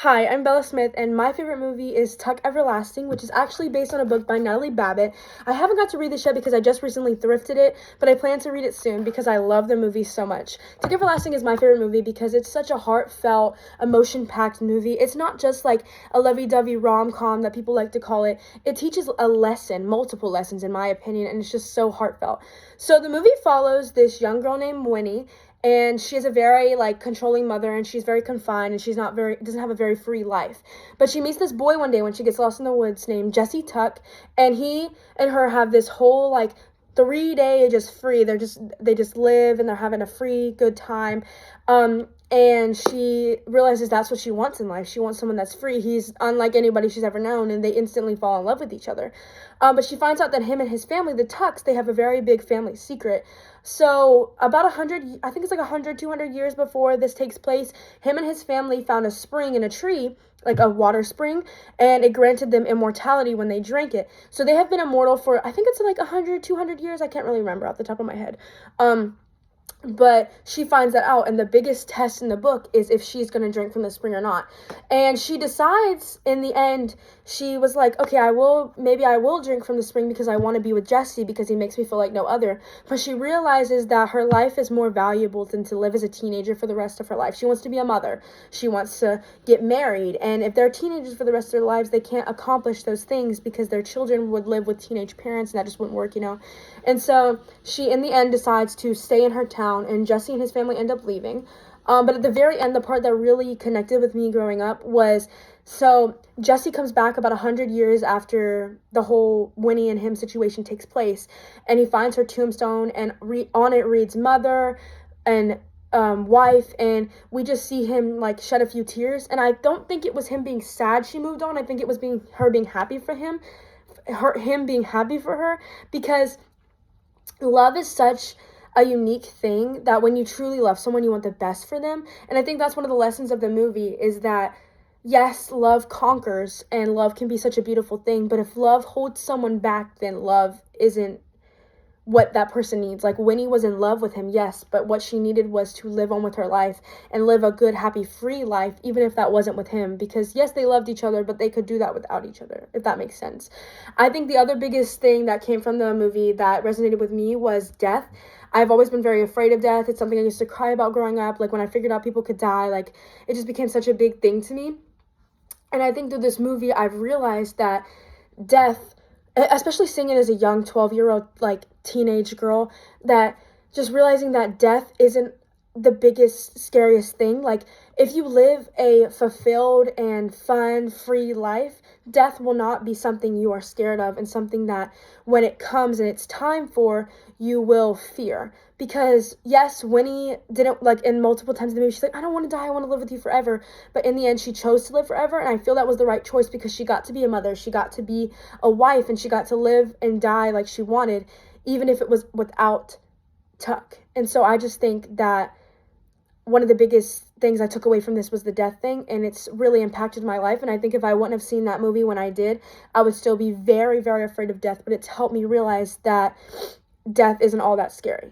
Hi, I'm Bella Smith, and my favorite movie is Tuck Everlasting, which is actually based on a book by Natalie Babbitt. I haven't got to read this yet because I just recently thrifted it, but I plan to read it soon because I love the movie so much. Tuck Everlasting is my favorite movie because it's such a heartfelt, emotion-packed movie. It's not just like a lovey-dovey rom-com that people like to call it. It teaches a lesson, multiple lessons in my opinion, and it's just so heartfelt. So the movie follows this young girl named Winnie, and she is a very controlling mother, and she's very confined, and she's not very doesn't have a very free life. But she meets this boy one day when she gets lost in the woods named Jesse Tuck, and he and her have this whole 3 day just free. They just live, and they're having a free good time. And she realizes that's what she wants in life. She wants someone that's free. He's unlike anybody she's ever known, and they instantly fall in love with each other. But she finds out that him and his family, the Tucks, they have a very big family secret. So about 100, I think it's 100, 200 years before this takes place, him and his family found a spring in a tree, like a water spring, and it granted them immortality when they drank it. So they have been immortal for, I think it's 100, 200 years. I can't really remember off the top of my head. But she finds that out, and the biggest test in the book is if she's going to drink from the spring or not. And she decides in the end, she was like, okay, maybe I will drink from the spring because I want to be with Jesse because he makes me feel like no other. But she realizes that her life is more valuable than to live as a teenager for the rest of her life. She wants to be a mother. She wants to get married. And if they're teenagers for the rest of their lives, they can't accomplish those things because their children would live with teenage parents, and that just wouldn't work, And so she, in the end, decides to stay in her town, and Jesse and his family end up leaving. But at the very end, the part that really connected with me growing up was, so Jesse comes back about 100 years after the whole Winnie and him situation takes place, and he finds her tombstone, and on it reads mother and wife, and we just see him shed a few tears. And I don't think it was him being sad she moved on. I think it was her being happy for him, him being happy for her, because love is such a unique thing that when you truly love someone, you want the best for them. And I think that's one of the lessons of the movie is that, yes, love conquers, and love can be such a beautiful thing, but if love holds someone back, then love isn't what that person needs. Winnie was in love with him, yes, but what she needed was to live on with her life and live a good, happy, free life, even if that wasn't with him, because yes, they loved each other, but they could do that without each other, if that makes sense. I think the other biggest thing that came from the movie that resonated with me was death. I've always been very afraid of death. It's something I used to cry about growing up. When I figured out people could die, it just became such a big thing to me. And I think through this movie, I've realized that death, especially seeing it as a young 12-year-old teenage girl, that just realizing that death isn't the biggest, scariest thing. If you live a fulfilled and fun, free life, death will not be something you are scared of, and something that when it comes and it's time for, you will fear. Because yes, Winnie didn't, in multiple times in the movie, she's like, I don't want to die, I want to live with you forever. But in the end, she chose to live forever, and I feel that was the right choice because she got to be a mother, she got to be a wife, and she got to live and die like she wanted, even if it was without Tuck. And so I just think that one of the biggest things I took away from this was the death thing, and it's really impacted my life. And I think if I wouldn't have seen that movie when I did, I would still be very, very afraid of death, but it's helped me realize that death isn't all that scary.